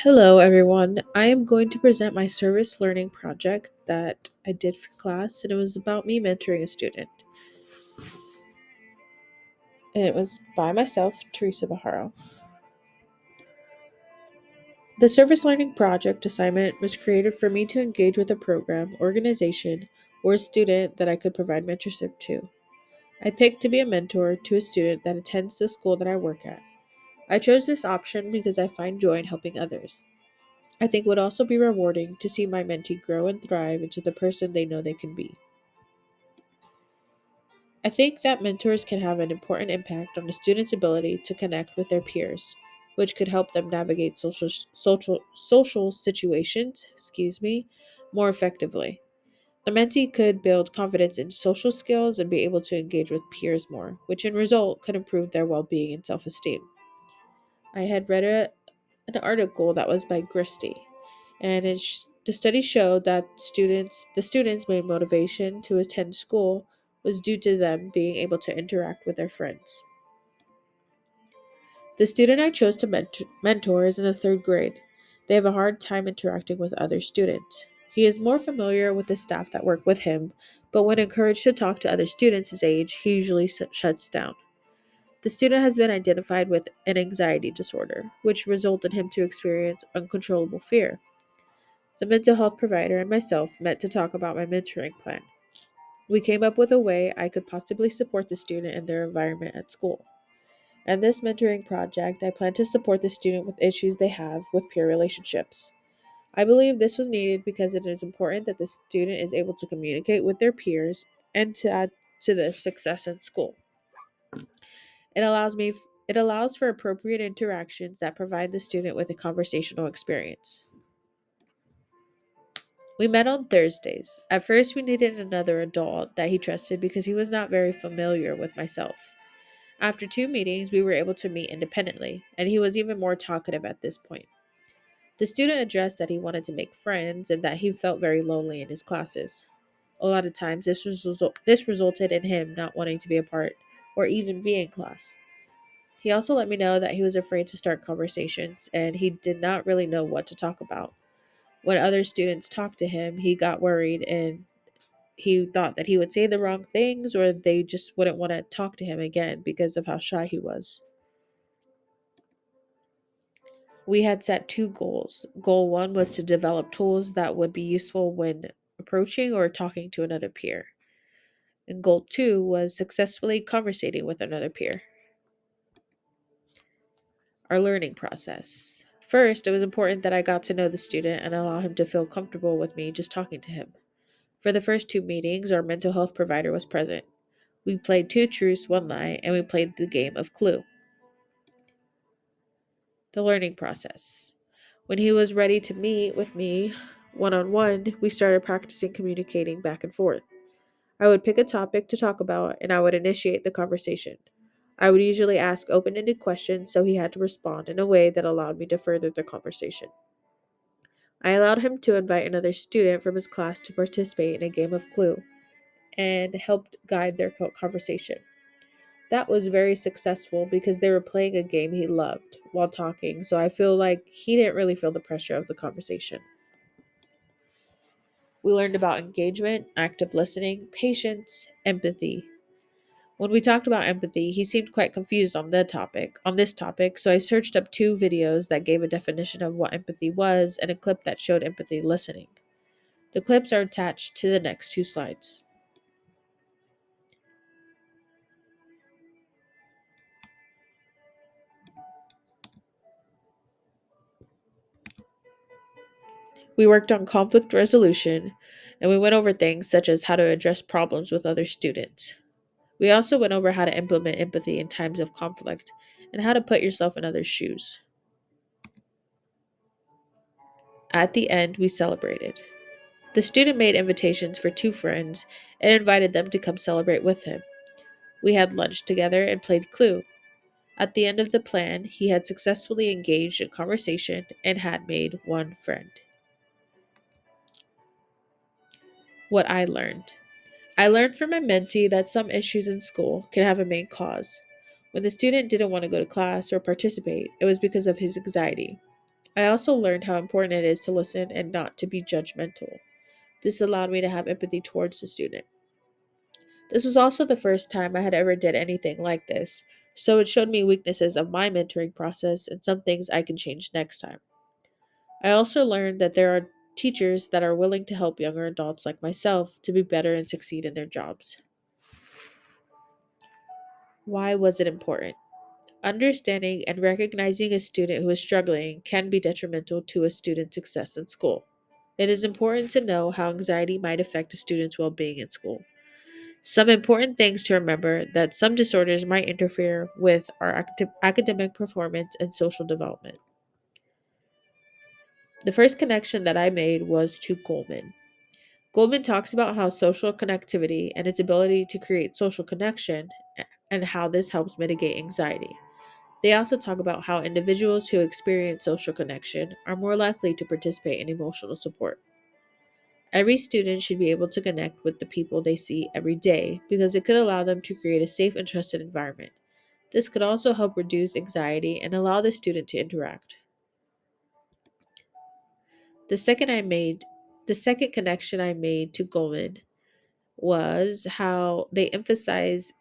Hello, everyone. I am going to present my service learning project that I did for class, and it was about me mentoring a student. And it was by myself, Teresa. The service learning project assignment was created for me to engage with a program, organization, or a student that I could provide mentorship to. I picked to be a mentor to a student that attends the school that I work at. I chose this option because I find joy in helping others. I think it would also be rewarding to see my mentee grow and thrive into the person they know they can be. I think that mentors can have an important impact on a student's ability to connect with their peers, which could help them navigate social situations, more effectively. The mentee could build confidence in social skills and be able to engage with peers more, which in result could improve their well-being and self-esteem. I had read an article that was by Gristy, and the study showed that the students' main motivation to attend school was due to them being able to interact with their friends. The student I chose to mentor is in the third grade. They have a hard time interacting with other students. He is more familiar with the staff that work with him, but when encouraged to talk to other students his age, he usually shuts down. The student has been identified with an anxiety disorder, which resulted him to experience uncontrollable fear. The mental health provider and myself met to talk about my mentoring plan. We came up with a way I could possibly support the student and their environment at school. And this mentoring project, I plan to support the student with issues they have with peer relationships. I believe this was needed because it is important that the student is able to communicate with their peers and to add to their success in school. It it allows for appropriate interactions that provide the student with a conversational experience. We met on Thursdays. At first, we needed another adult that he trusted because he was not very familiar with myself. After two meetings, we were able to meet independently, and he was even more talkative at this point. The student addressed that he wanted to make friends and that he felt very lonely in his classes. A lot of times, this resulted in him not wanting to be a part or even be in class. He also let me know that he was afraid to start conversations and he did not really know what to talk about. When other students talked to him, he got worried and he thought that he would say the wrong things or they just wouldn't want to talk to him again because of how shy he was. We had set two goals. Goal one was to develop tools that would be useful when approaching or talking to another peer. And goal two was successfully conversating with another peer. Our learning process. First, it was important that I got to know the student and allow him to feel comfortable with me just talking to him. For the first two meetings, our mental health provider was present. We played two truths, one lie, and we played the game of Clue. The learning process. When he was ready to meet with me one on one, we started practicing communicating back and forth. I would pick a topic to talk about and I would initiate the conversation. I would usually ask open ended questions, so he had to respond in a way that allowed me to further the conversation. I allowed him to invite another student from his class to participate in a game of Clue and helped guide their conversation. That was very successful because they were playing a game he loved while talking, so I feel like he didn't really feel the pressure of the conversation. We learned about engagement, active listening, patience, empathy. When we talked about empathy, he seemed quite confused on this topic, so I searched up two videos that gave a definition of what empathy was and a clip that showed empathy listening. The clips are attached to the next two slides. We worked on conflict resolution, and we went over things such as how to address problems with other students. We also went over how to implement empathy in times of conflict and how to put yourself in others' shoes. At the end, we celebrated. The student made invitations for two friends and invited them to come celebrate with him. We had lunch together and played Clue. At the end of the plan, he had successfully engaged in conversation and had made one friend. What I learned. I learned from my mentee that some issues in school can have a main cause. When the student didn't want to go to class or participate, it was because of his anxiety. I also learned how important it is to listen and not to be judgmental. This allowed me to have empathy towards the student. This was also the first time I had ever did anything like this, so it showed me weaknesses of my mentoring process and some things I can change next time. I also learned that there are teachers that are willing to help younger adults like myself to be better and succeed in their jobs. Why was it important? Understanding and recognizing a student who is struggling can be detrimental to a student's success in school. It is important to know how anxiety might affect a student's well being in school. Some important things to remember that some disorders might interfere with our academic performance and social development. The first connection that I made was to Goldman. Goldman talks about how social connectivity and its ability to create social connection and how this helps mitigate anxiety. They also talk about how individuals who experience social connection are more likely to participate in emotional support. Every student should be able to connect with the people they see every day because it could allow them to create a safe and trusted environment. This could also help reduce anxiety and allow the student to interact. The second I made the second connection I made to Goldman was how they emphasize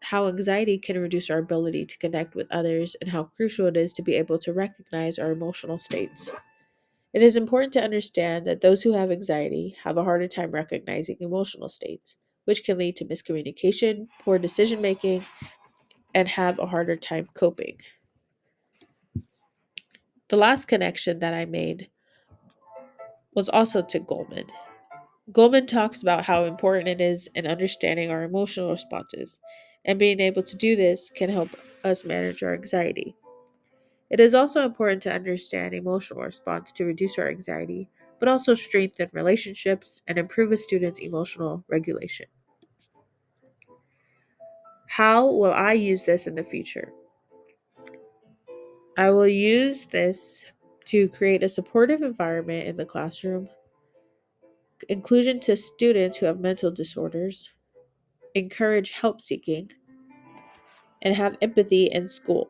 how anxiety can reduce our ability to connect with others and how crucial it is to be able to recognize our emotional states. It is important to understand that those who have anxiety have a harder time recognizing emotional states, which can lead to miscommunication, poor decision making, and have a harder time coping. The last connection that I made was also to Goldman. Goldman talks about how important it is in understanding our emotional responses, and being able to do this can help us manage our anxiety. It is also important to understand emotional response to reduce our anxiety, but also strengthen relationships and improve a student's emotional regulation. How will I use this in the future? I will use this to create a supportive environment in the classroom, inclusion to students who have mental disorders, encourage help seeking, and have empathy in school.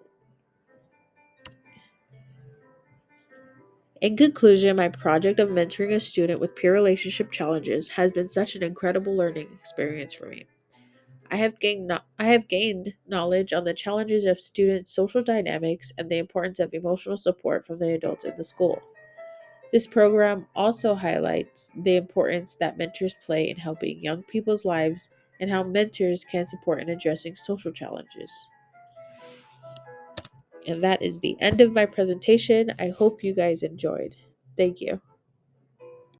In conclusion, my project of mentoring a student with peer relationship challenges has been such an incredible learning experience for me. I have gained knowledge on the challenges of students' social dynamics and the importance of emotional support from the adults in the school. This program also highlights the importance that mentors play in helping young people's lives and how mentors can support in addressing social challenges. And that is the end of my presentation. I hope you guys enjoyed. Thank you.